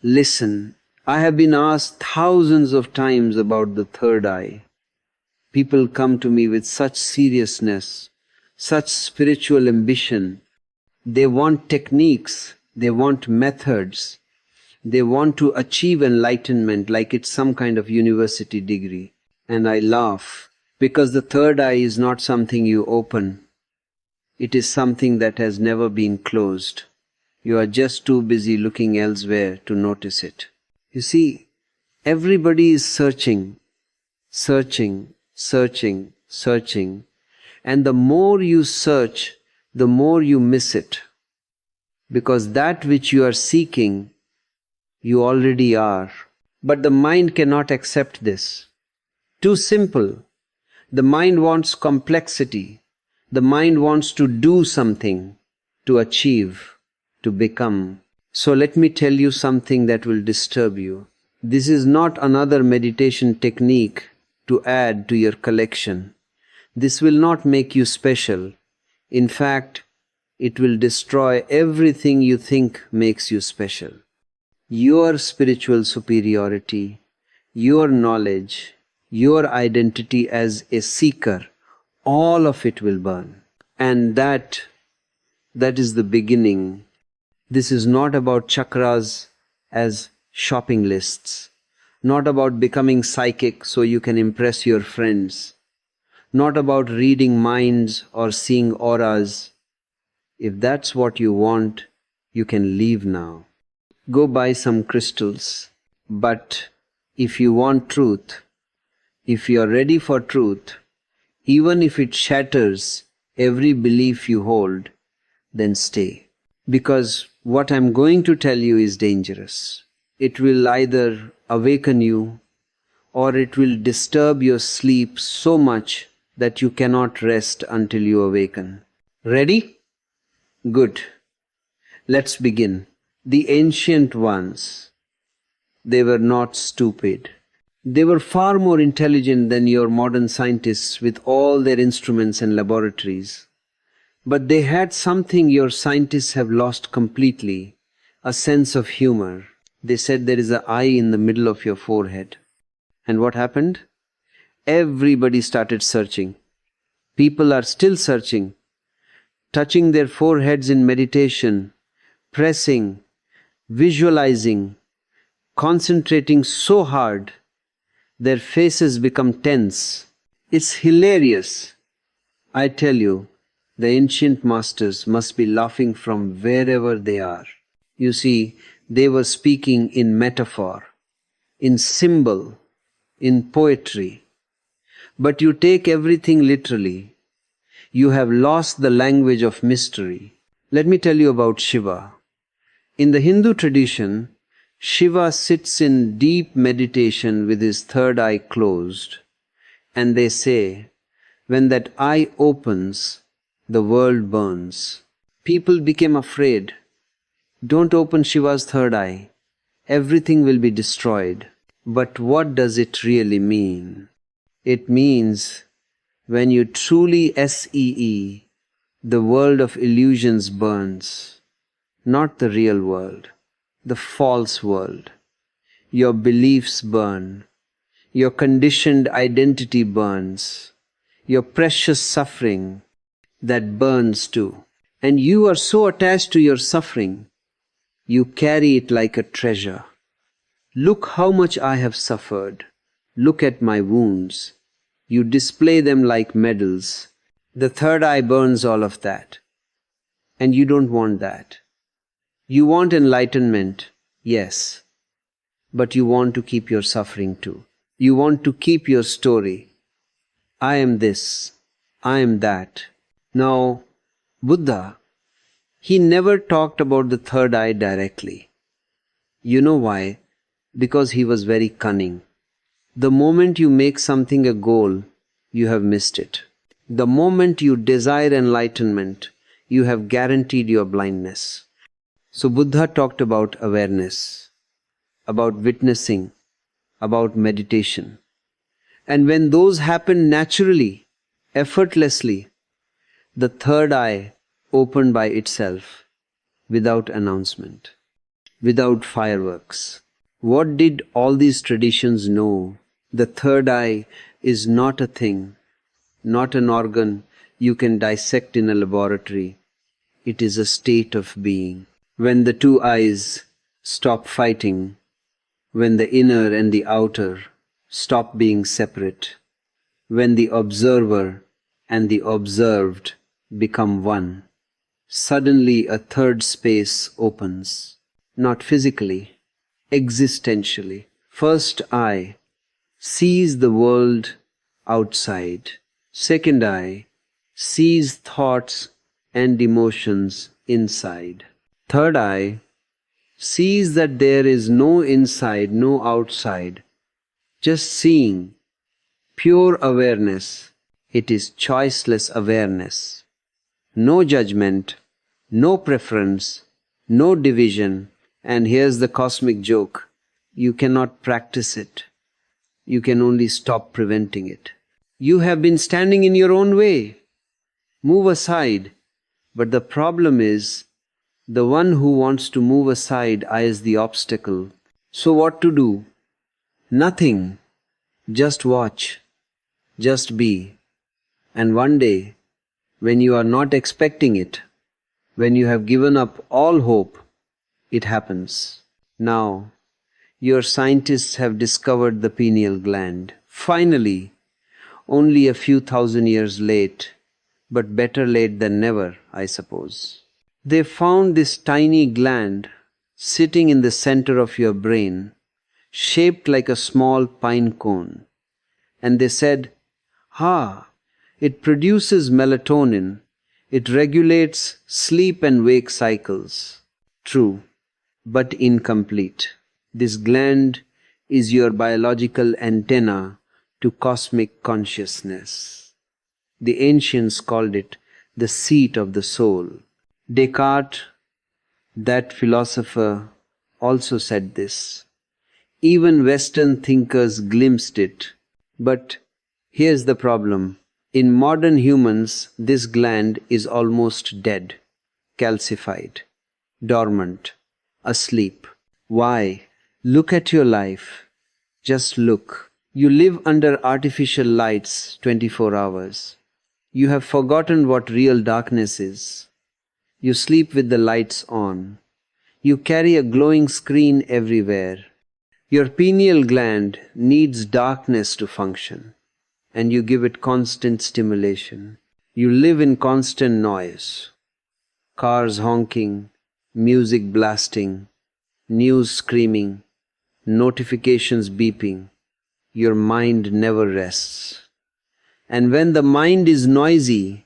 Listen, I have been asked thousands of times about the third eye. People come to me with such seriousness, such spiritual ambition. They want techniques, they want methods, they want to achieve enlightenment like it's some kind of university degree. And I laugh, because the third eye is not something you open. It is something that has never been closed. You are just too busy looking elsewhere to notice it. You see, everybody is searching, searching, searching, searching. And the more you search, the more you miss it. Because that which you are seeking, you already are. But the mind cannot accept this. Too simple. The mind wants complexity. The mind wants to do something, to achieve, to become. So let me tell you something that will disturb you. This is not another meditation technique to add to your collection. This will not make you special. In fact, it will destroy everything you think makes you special. Your spiritual superiority, your knowledge, your identity as a seeker, all of it will burn. And that is the beginning. This is not about chakras as shopping lists, not about becoming psychic so you can impress your friends, not about reading minds or seeing auras. If that's what you want, you can leave now. Go buy some crystals. But if you want truth, if you are ready for truth, even if it shatters every belief you hold, then stay. Because what I'm going to tell you is dangerous. It will either awaken you or it will disturb your sleep so much that you cannot rest until you awaken. Ready? Good. Let's begin. The ancient ones, they were not stupid. They were far more intelligent than your modern scientists with all their instruments and laboratories. But they had something your scientists have lost completely, a sense of humor. They said there is an eye in the middle of your forehead. And what happened? Everybody started searching. People are still searching, touching their foreheads in meditation, pressing, visualizing, concentrating so hard, their faces become tense. It's hilarious. I tell you, the ancient masters must be laughing from wherever they are. You see, they were speaking in metaphor, in symbol, in poetry. But you take everything literally. You have lost the language of mystery. Let me tell you about Shiva. In the Hindu tradition, Shiva sits in deep meditation with his third eye closed. And they say, when that eye opens, the world burns. People became afraid. Don't open Shiva's third eye. Everything will be destroyed. But what does it really mean? It means when you truly SEE, the world of illusions burns. Not the real world, the false world. Your beliefs burn. Your conditioned identity burns. Your precious suffering, that burns too. And you are so attached to your suffering, you carry it like a treasure. Look how much I have suffered. Look at my wounds. You display them like medals. The third eye burns all of that. And you don't want that. You want enlightenment, yes. But you want to keep your suffering too. You want to keep your story. I am this. I am that. Now, Buddha, he never talked about the third eye directly. You know why? Because he was very cunning. The moment you make something a goal, you have missed it. The moment you desire enlightenment, you have guaranteed your blindness. So Buddha talked about awareness, about witnessing, about meditation. And when those happen naturally, effortlessly, the third eye opened by itself, without announcement. without fireworks. What did all these traditions know? The third eye is not a thing, not an organ you can dissect in a laboratory. It is a state of being. When the two eyes stop fighting, when the inner and the outer stop being separate, when the observer and the observed become one, suddenly a third space opens, not physically, existentially. First eye sees the world outside. Second eye sees thoughts and emotions inside. Third eye sees that there is no inside, no outside, just seeing, pure awareness. It is choiceless awareness. No judgment, no preference, no division. And here's the cosmic joke. You cannot practice it. You can only stop preventing it. You have been standing in your own way. Move aside. But the problem is, the one who wants to move aside eyes the obstacle. So what to do? Nothing. Just watch. Just be. And one day, when you are not expecting it, when you have given up all hope, it happens. Now, your scientists have discovered the pineal gland. Finally, only a few thousand years late, but better late than never, I suppose. They found this tiny gland sitting in the center of your brain, shaped like a small pine cone. And they said, it produces melatonin. It regulates sleep and wake cycles. True, but incomplete. This gland is your biological antenna to cosmic consciousness. The ancients called it the seat of the soul. Descartes, that philosopher, also said this. Even Western thinkers glimpsed it. But here's the problem. In modern humans, this gland is almost dead, calcified, dormant, asleep. Why? Look at your life. Just look. You live under artificial lights 24 hours. You have forgotten what real darkness is. You sleep with the lights on. You carry a glowing screen everywhere. Your pineal gland needs darkness to function, and you give it constant stimulation. You live in constant noise. Cars honking, music blasting, news screaming, notifications beeping. Your mind never rests. And when the mind is noisy,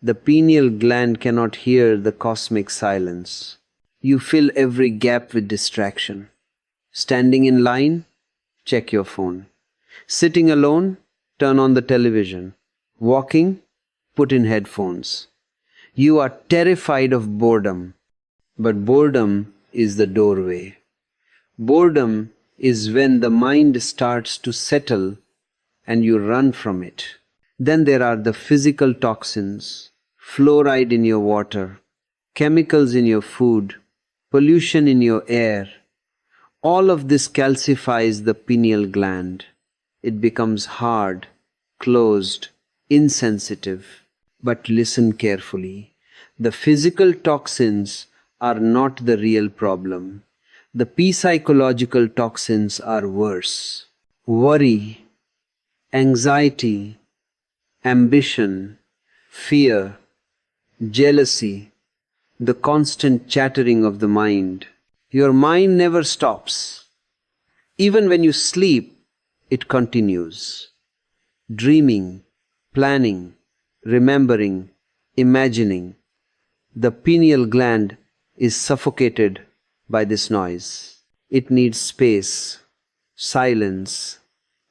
the pineal gland cannot hear the cosmic silence. You fill every gap with distraction. Standing in line? Check your phone. Sitting alone? Turn on the television. Walking? Put in headphones. You are terrified of boredom, but boredom is the doorway. Boredom is when the mind starts to settle and you run from it. Then there are the physical toxins, fluoride in your water, chemicals in your food, pollution in your air. All of this calcifies the pineal gland. It becomes hard, closed, insensitive. But listen carefully. The physical toxins are not the real problem. The psychological toxins are worse. Worry, anxiety, ambition, fear, jealousy, the constant chattering of the mind. Your mind never stops. Even when you sleep, it continues. Dreaming, planning, remembering, imagining. The pineal gland is suffocated by this noise. It needs space, silence,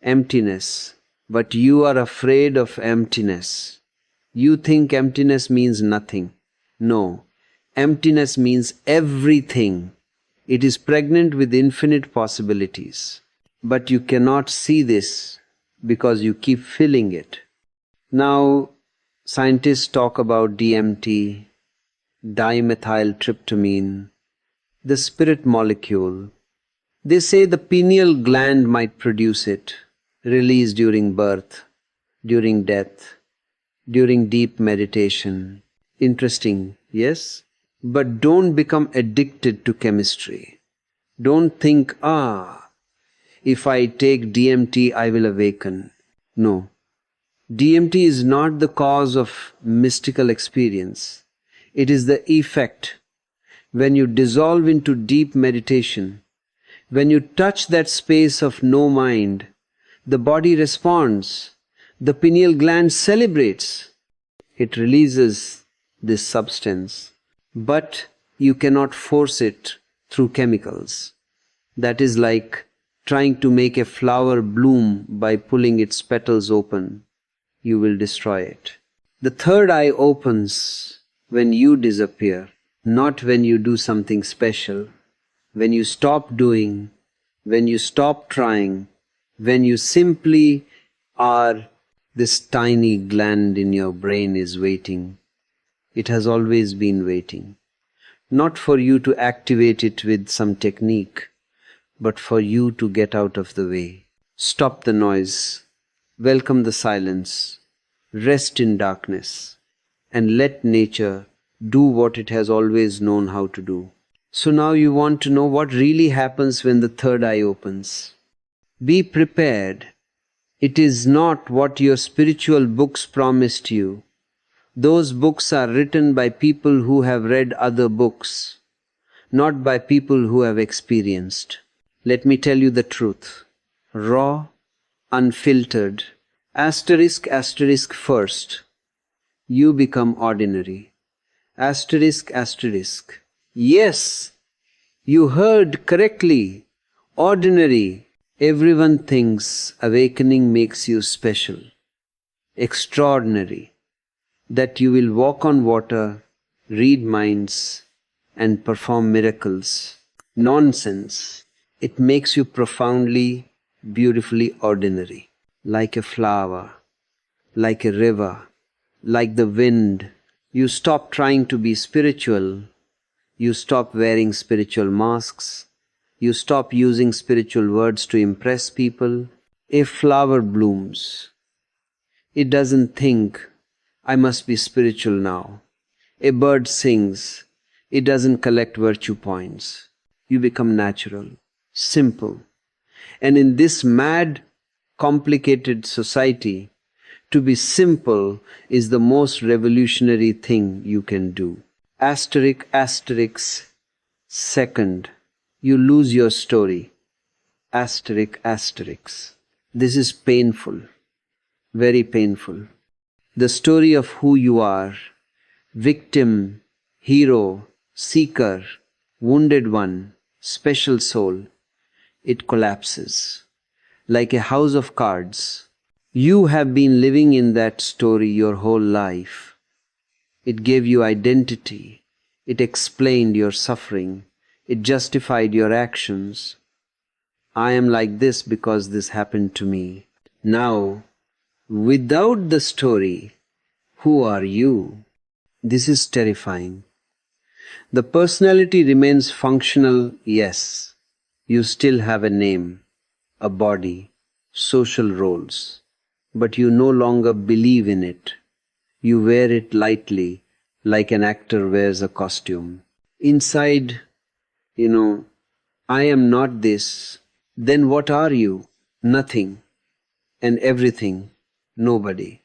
emptiness. But you are afraid of emptiness. You think emptiness means nothing. No, emptiness means everything. It is pregnant with infinite possibilities. But you cannot see this because you keep filling it. Now, scientists talk about DMT, dimethyltryptamine, the spirit molecule. They say the pineal gland might produce it, released during birth, during death, during deep meditation. Interesting, yes? But don't become addicted to chemistry. Don't think, if I take DMT, I will awaken. No. DMT is not the cause of mystical experience. It is the effect. When you dissolve into deep meditation, when you touch that space of no mind, the body responds. The pineal gland celebrates. It releases this substance. But you cannot force it through chemicals. That is like trying to make a flower bloom by pulling its petals open. You will destroy it. The third eye opens when you disappear, not when you do something special. When you stop doing, when you stop trying, when you simply are, this tiny gland in your brain is waiting. It has always been waiting. Not for you to activate it with some technique, but for you to get out of the way. Stop the noise, welcome the silence, rest in darkness, and let nature do what it has always known how to do. So now you want to know what really happens when the third eye opens. Be prepared. It is not what your spiritual books promised you. Those books are written by people who have read other books, not by people who have experienced. Let me tell you the truth. Raw, unfiltered, asterisk first. You become ordinary. Asterisk. Yes, you heard correctly. Ordinary. Everyone thinks awakening makes you special, extraordinary, that you will walk on water, read minds, and perform miracles. Nonsense. It makes you profoundly, beautifully ordinary, like a flower, like a river, like the wind. You stop trying to be spiritual. You stop wearing spiritual masks. You stop using spiritual words to impress people. A flower blooms. It doesn't think, I must be spiritual now. A bird sings. It doesn't collect virtue points. You become natural, simple. And in this mad, complicated society, to be simple is the most revolutionary thing you can do. Asterisk. Second, you lose your story. Asterisk. This is painful, very painful. The story of who you are, victim, hero, seeker, wounded one, special soul, it collapses like a house of cards. You have been living in that story your whole life. It gave you identity. It explained your suffering. It justified your actions. I am like this because this happened to me. Now, without the story, who are you? This is terrifying. The personality remains functional, yes. You still have a name, a body, social roles, but you no longer believe in it. You wear it lightly, like an actor wears a costume. Inside, I am not this. Then what are you? Nothing. And everything. Nobody.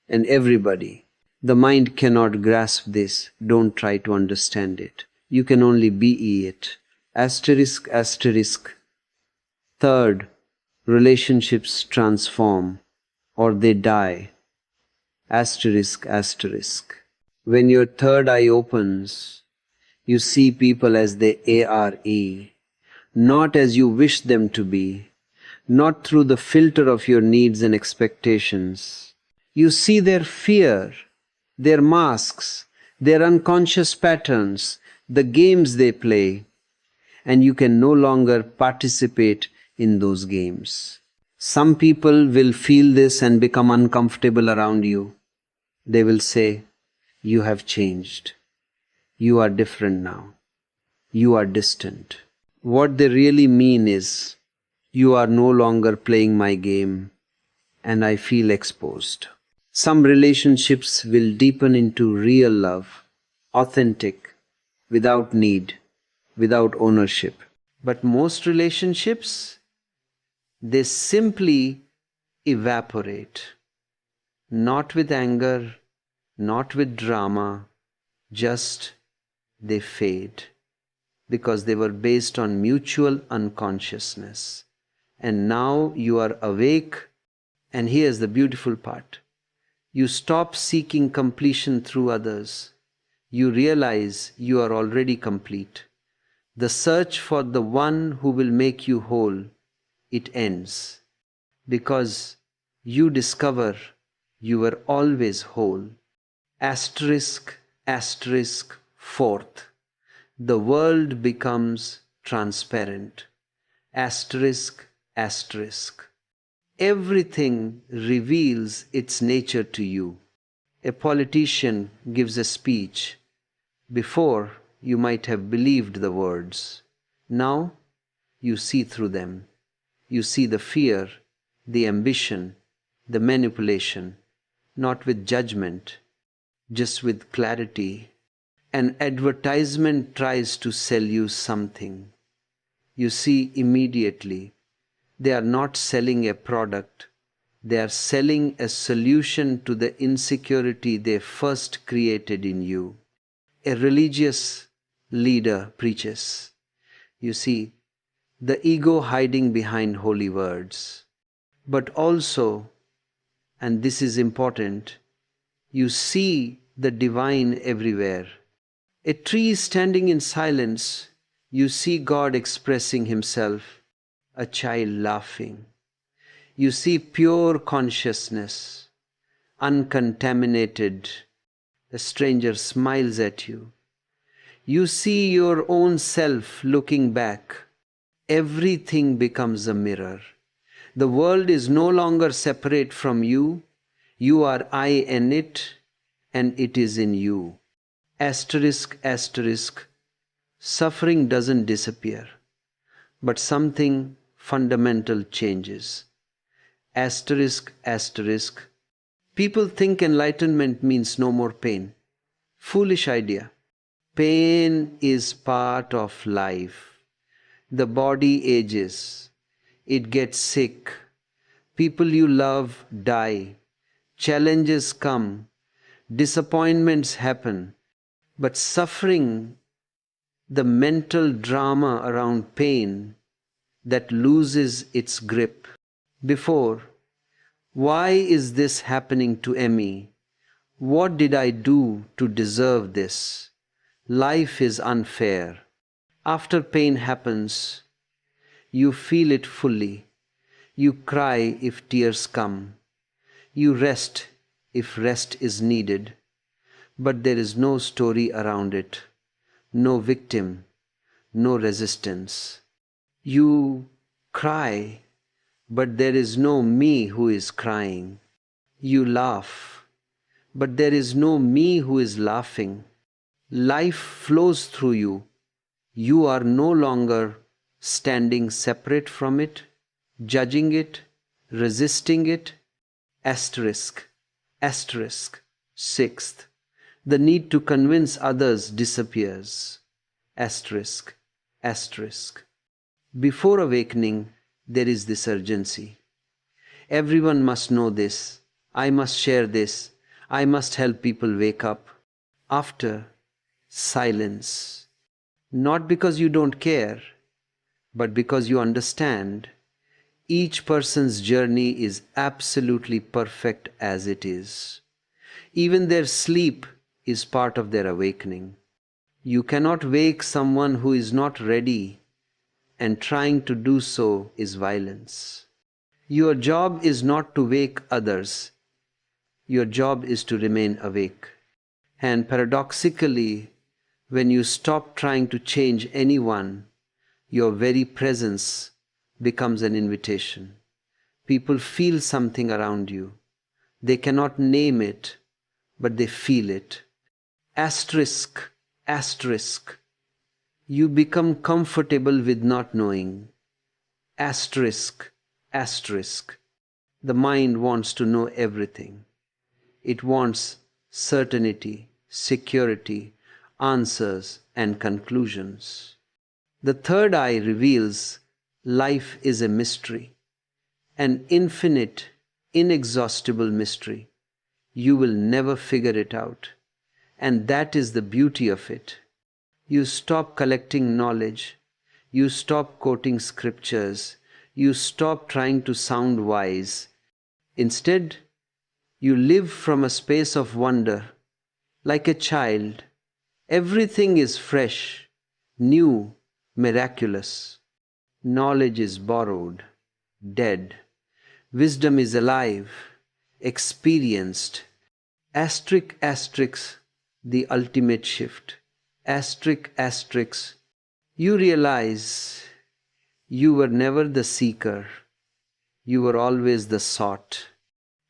And everybody. The mind cannot grasp this. Don't try to understand it. You can only be it. Asterisk. Third, relationships transform or they die. Asterisk. When your third eye opens, you see people as they are, not as you wish them to be, not through the filter of your needs and expectations. You see their fear, their masks, their unconscious patterns, the games they play, and you can no longer participate in those games. Some people will feel this and become uncomfortable around you. They will say, you have changed. You are different now. you are distant. What they really mean is, you are no longer playing my game, and I feel exposed. Some relationships will deepen into real love, authentic, without need, without ownership. But most relationships, they simply evaporate. Not with anger, not with drama, just they fade. Because they were based on mutual unconsciousness. And now you are awake, and here's the beautiful part. You stop seeking completion through others. You realize you are already complete. The search for the one who will make you whole, it ends. Because you discover you were always whole. Asterisk, asterisk, fourth. The world becomes transparent. Asterisk, asterisk. Everything reveals its nature to you. A politician gives a speech. Before, you might have believed the words. Now, you see through them. You see the fear, the ambition, the manipulation, not with judgment, just with clarity. An advertisement tries to sell you something. You see immediately, they are not selling a product. They are selling a solution to the insecurity they first created in you. A religious leader preaches. You see, the ego hiding behind holy words. But also, and this is important, you see the divine everywhere. A tree standing in silence, you see God expressing himself, a child laughing. You see pure consciousness, uncontaminated. A stranger smiles at you. You see your own self looking back. Everything becomes a mirror. The world is no longer separate from you. You are I in it, and it is in you. Asterisk, asterisk. Suffering doesn't disappear, but something fundamental changes. Asterisk, asterisk. People think enlightenment means no more pain. Foolish idea. Pain is part of life. The body ages. It gets sick. People you love die. Challenges come. Disappointments happen. But suffering, the mental drama around pain, that loses its grip. Before, why is this happening to Emmy? What did I do to deserve this? Life is unfair. After pain happens, you feel it fully. You cry if tears come. You rest if rest is needed. But there is no story around it, no victim, no resistance. You cry, but there is no me who is crying. You laugh, but there is no me who is laughing. Life flows through you. You are no longer standing separate from it, judging it, resisting it. Asterisk, asterisk, sixth. The need to convince others disappears. Asterisk, asterisk. Before awakening, there is this urgency. Everyone must know this. I must share this. I must help people wake up. After, silence. Not because you don't care, but because you understand. Each person's journey is absolutely perfect as it is. Even their sleep is part of their awakening. You cannot wake someone who is not ready, and trying to do so is violence. Your job is not to wake others. Your job is to remain awake. And paradoxically, when you stop trying to change anyone, your very presence becomes an invitation. People feel something around you. They cannot name it, but they feel it. Asterisk, asterisk. You become comfortable with not knowing. Asterisk, asterisk. The mind wants to know everything. It wants certainty, security, answers, and conclusions. The third eye reveals life is a mystery, an infinite, inexhaustible mystery. You will never figure it out. And that is the beauty of it. You stop collecting knowledge. You stop quoting scriptures. You stop trying to sound wise. Instead, you live from a space of wonder, like a child. Everything is fresh, new, miraculous. Knowledge is borrowed, dead. Wisdom is alive, experienced. Asterisk, asterisk, the ultimate shift. Asterisk, asterisk, you realize you were never the seeker. You were always the sought.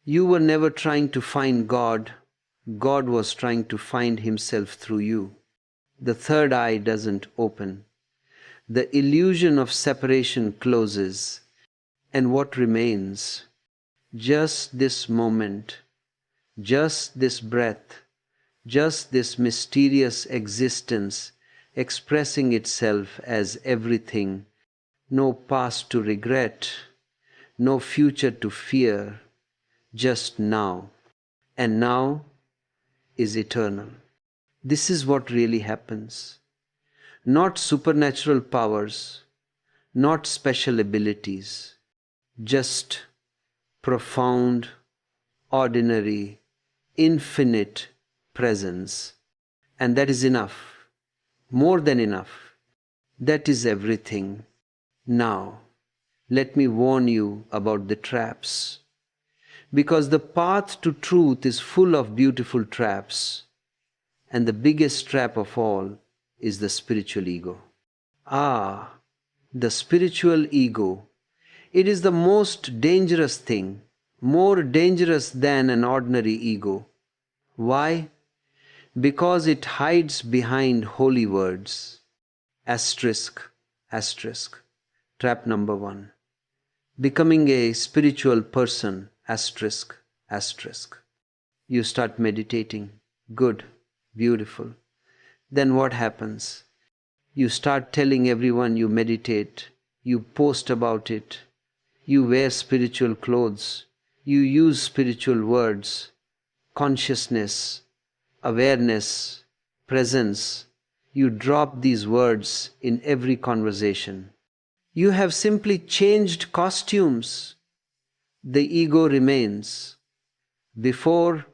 You were never trying to find God. God was trying to find himself through you. The third eye doesn't open. The illusion of separation closes. And what remains? Just this moment, just this breath, just this mysterious existence expressing itself as everything. No past to regret, no future to fear, just now. And now is eternal. This is what really happens. Not supernatural powers, not special abilities, just profound, ordinary, infinite presence. And that is enough, more than enough. That is everything. Now, let me warn you about the traps. Because the path to truth is full of beautiful traps. And the biggest trap of all is the spiritual ego. Ah, the spiritual ego. It is the most dangerous thing, more dangerous than an ordinary ego. Why? Because it hides behind holy words. Asterisk, asterisk. Trap number 1. Becoming a spiritual person, asterisk, asterisk. You start meditating. Good, beautiful. Then what happens? You start telling everyone you meditate. You post about it. You wear spiritual clothes. You use spiritual words. Consciousness, awareness, presence. You drop these words in every conversation. You have simply changed costumes. The ego remains. Before,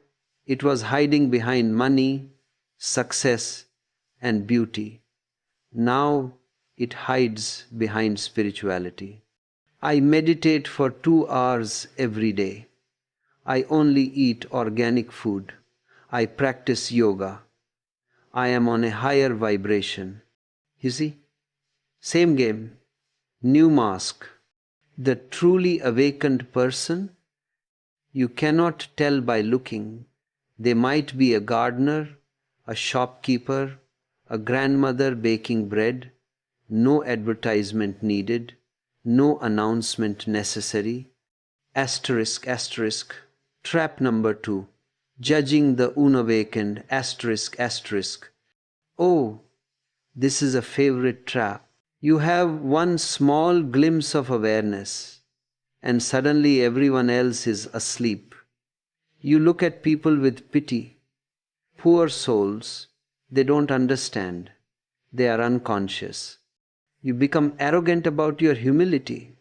it was hiding behind money, success, and beauty. Now, it hides behind spirituality. I meditate for 2 hours every day. I only eat organic food. I practice yoga. I am on a higher vibration. You see? Same game. New mask. The truly awakened person, you cannot tell by looking. They might be a gardener, a shopkeeper, a grandmother baking bread. No advertisement needed. No announcement necessary. Asterisk, asterisk. Trap number 2. Judging the unawakened, asterisk, asterisk. Oh, this is a favorite trap. You have one small glimpse of awareness, and suddenly everyone else is asleep. You look at people with pity. Poor souls, they don't understand. They are unconscious. You become arrogant about your humility,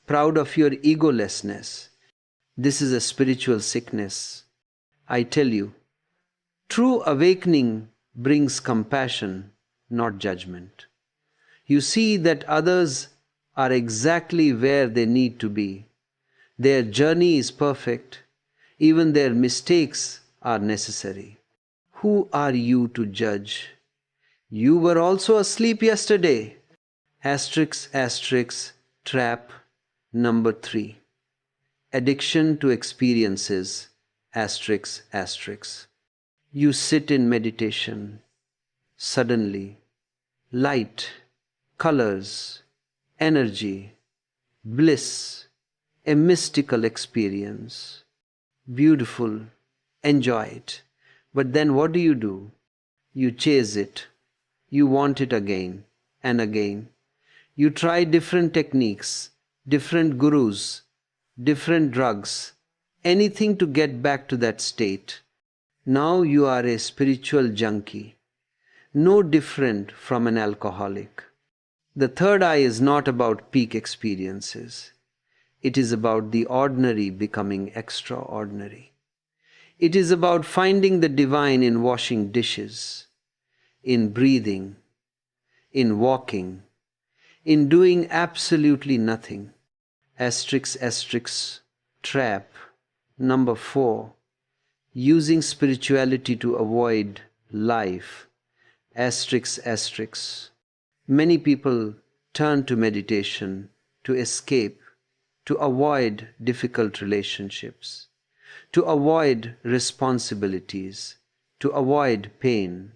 proud of your egolessness. This is a spiritual sickness. I tell you, true awakening brings compassion, not judgment. You see that others are exactly where they need to be. Their journey is perfect. Even their mistakes are necessary. Who are you to judge? You were also asleep yesterday. Asterisk, asterisk, trap number 3. Addiction to experiences, asterisk, asterisk. You sit in meditation. Suddenly, light, colors, energy, bliss, a mystical experience. Beautiful, enjoy it. But then what do? You chase it. You want it again and again. You try different techniques, different gurus, different drugs, anything to get back to that state. Now you are a spiritual junkie, no different from an alcoholic. The third eye is not about peak experiences. It is about the ordinary becoming extraordinary. It is about finding the divine in washing dishes, in breathing, in walking, in doing absolutely nothing. Asterisk, asterisk, trap. Number 4. Using spirituality to avoid life. Asterisk, asterisk. Many people turn to meditation to escape, to avoid difficult relationships, to avoid responsibilities, to avoid pain.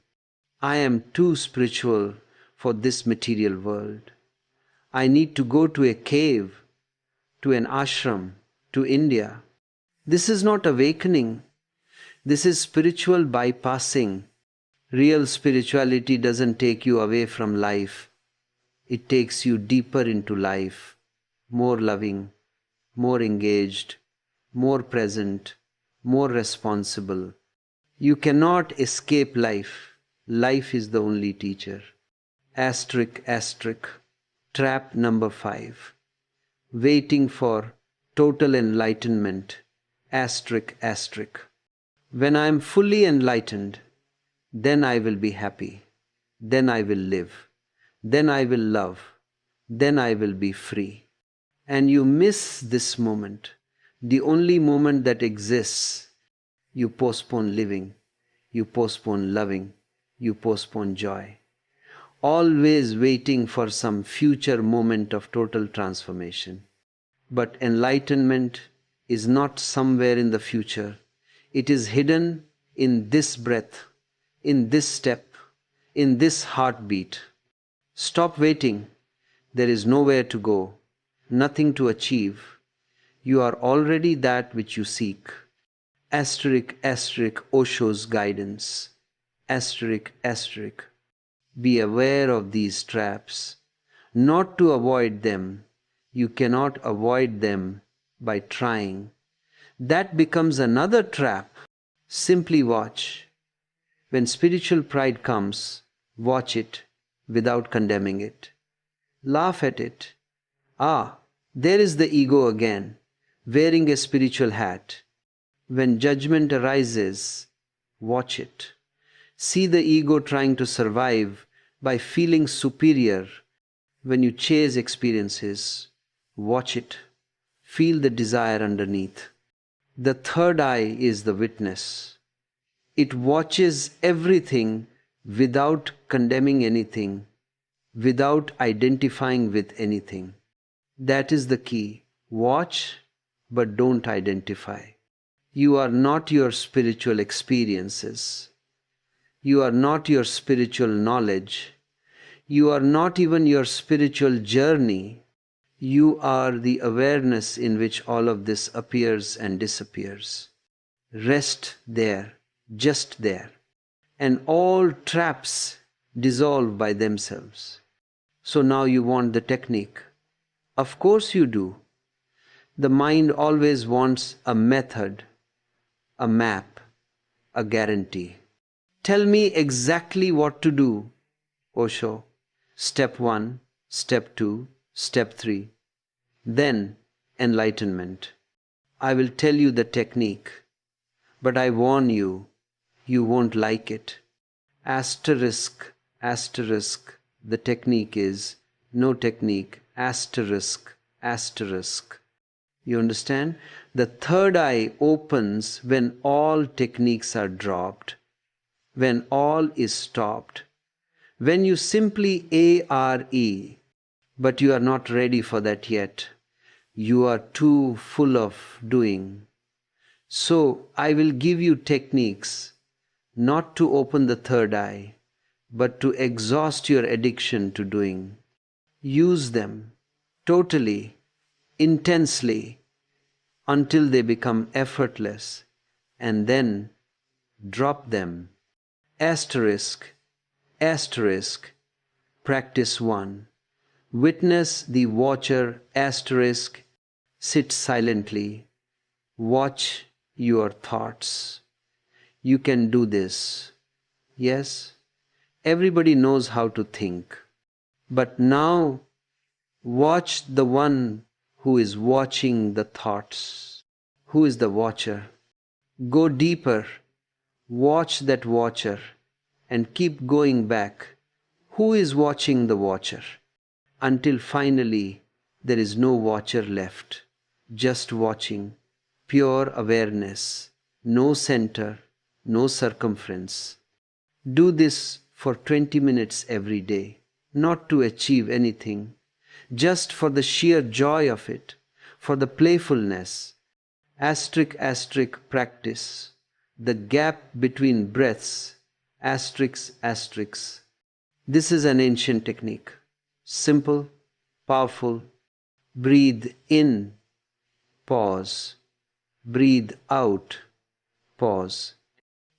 I am too spiritual for this material world. I need to go to a cave, to an ashram, to India. This is not awakening. This is spiritual bypassing. Real spirituality doesn't take you away from life. It takes you deeper into life, more loving, more engaged, more present, more responsible. You cannot escape life. Life is the only teacher. Asterisk, asterisk. Trap number 5. Waiting for total enlightenment. Asterisk, asterisk. When I am fully enlightened, then I will be happy. Then I will live. Then I will love. Then I will be free. And you miss this moment, the only moment that exists. You postpone living. You postpone loving. You postpone joy. Always waiting for some future moment of total transformation. But enlightenment is not somewhere in the future. It is hidden in this breath, in this step, in this heartbeat. Stop waiting. There is nowhere to go, nothing to achieve. You are already that which you seek. Asterisk, asterisk, Osho's guidance. Asterisk, asterisk. Be aware of these traps. Not to avoid them. You cannot avoid them by trying. That becomes another trap. Simply watch. When spiritual pride comes, watch it without condemning it. Laugh at it. Ah, there is the ego again, wearing a spiritual hat. When judgment arises, watch it. See the ego trying to survive by feeling superior. When you chase experiences, watch it. Feel the desire underneath. The third eye is the witness. It watches everything without condemning anything, without identifying with anything. That is the key. Watch, but don't identify. You are not your spiritual experiences. You are not your spiritual knowledge. You are not even your spiritual journey. You are the awareness in which all of this appears and disappears. Rest there, just there, and all traps dissolve by themselves. So now you want the technique. Of course you do. The mind always wants a method, a map, a guarantee. Tell me exactly what to do, Osho. Step 1, step 2, step 3. Then enlightenment. I will tell you the technique, but I warn you, you won't like it. Asterisk, asterisk. The technique is no technique. Asterisk, asterisk. You understand? The third eye opens when all techniques are dropped, when all is stopped, when you simply ARE, but you are not ready for that yet. You are too full of doing. So I will give you techniques not to open the third eye, but to exhaust your addiction to doing. Use them totally, intensely, until they become effortless, and then drop them. Asterisk, asterisk, practice 1. Witness the watcher, asterisk, sit silently, watch your thoughts. You can do this. Yes, everybody knows how to think. But now watch the one who is watching the thoughts. Who is the watcher? Go deeper. Watch that watcher and keep going back. Who is watching the watcher? Until finally there is no watcher left. Just watching. Pure awareness. No center, no circumference. Do this for 20 minutes every day. Not to achieve anything. Just for the sheer joy of it. For the playfulness. Asterisk, asterisk, practice. The gap between breaths. Asterisk, asterisk. This is an ancient technique. Simple, powerful. Breathe in, pause. Breathe out, pause.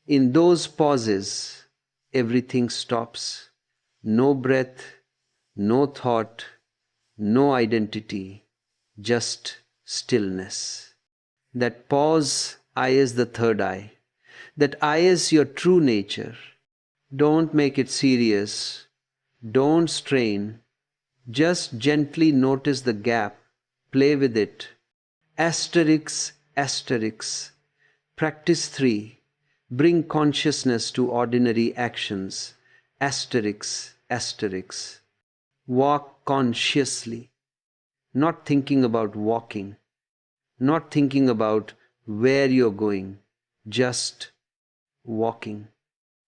In those pauses, everything stops. No breath, no thought, no identity, just stillness. That pause is the third eye. That eye is your true nature. Don't make it serious. Don't strain. Just gently notice the gap. Play with it. Asterisk, asterisk. Practice 3. Bring consciousness to ordinary actions. Asterisk, asterisk. Walk consciously. Not thinking about walking. Not thinking about where you're going. Just walking.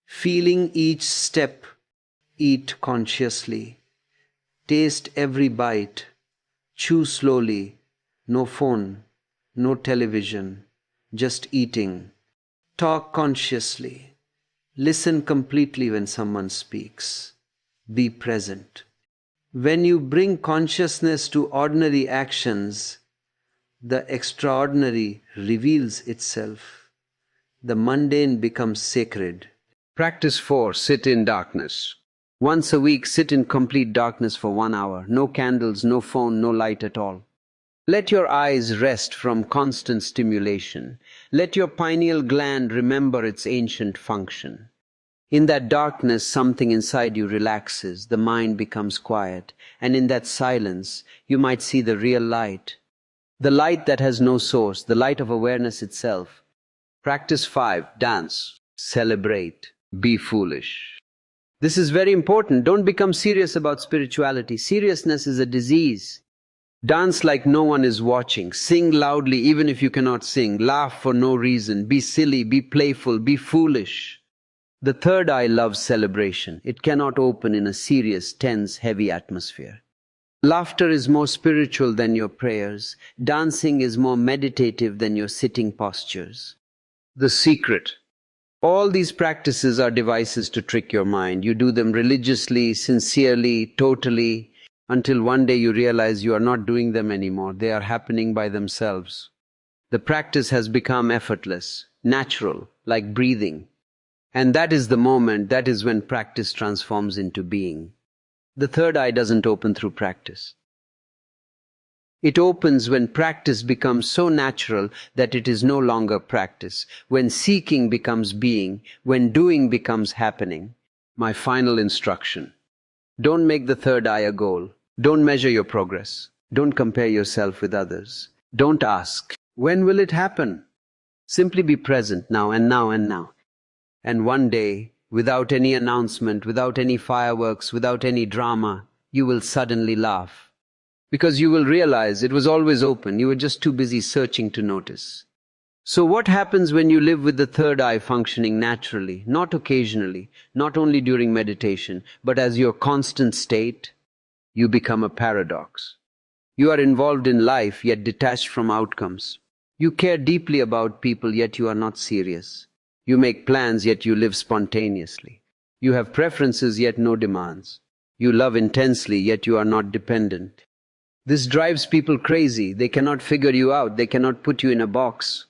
Feeling each step. Eat consciously. Taste every bite. Chew slowly. No phone. No television. Just eating. Talk consciously. Listen completely when someone speaks. Be present. When you bring consciousness to ordinary actions, the extraordinary reveals itself. The mundane becomes sacred. Practice 4. Sit in darkness. Once a week, sit in complete darkness for 1 hour. No candles, no phone, no light at all. Let your eyes rest from constant stimulation. Let your pineal gland remember its ancient function. In that darkness, something inside you relaxes, the mind becomes quiet, and in that silence, you might see the real light. The light that has no source, the light of awareness itself. Practice 5. Dance. Celebrate. Be foolish. This is very important. Don't become serious about spirituality. Seriousness is a disease. Dance like no one is watching. Sing loudly even if you cannot sing. Laugh for no reason. Be silly, be playful, be foolish. The third eye loves celebration. It cannot open in a serious, tense, heavy atmosphere. Laughter is more spiritual than your prayers. Dancing is more meditative than your sitting postures. The secret. All these practices are devices to trick your mind. You do them religiously, sincerely, totally, until one day you realize you are not doing them anymore. They are happening by themselves. The practice has become effortless, natural, like breathing. And that is the moment, that is when practice transforms into being. The third eye doesn't open through practice. It opens when practice becomes so natural that it is no longer practice, when seeking becomes being, when doing becomes happening. My final instruction. Don't make the third eye a goal. Don't measure your progress. Don't compare yourself with others. Don't ask, when will it happen? Simply be present now and now and now. And one day, without any announcement, without any fireworks, without any drama, you will suddenly laugh. Because you will realize it was always open. You were just too busy searching to notice. So what happens when you live with the third eye functioning naturally, not occasionally, not only during meditation, but as your constant state? You become a paradox. You are involved in life, yet detached from outcomes. You care deeply about people, yet you are not serious. You make plans, yet you live spontaneously. You have preferences yet no demands. You love intensely yet you are not dependent. This drives people crazy. They cannot figure you out. They cannot put you in a box.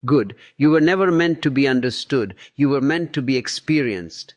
Good. You were never meant to be understood. You were meant to be experienced.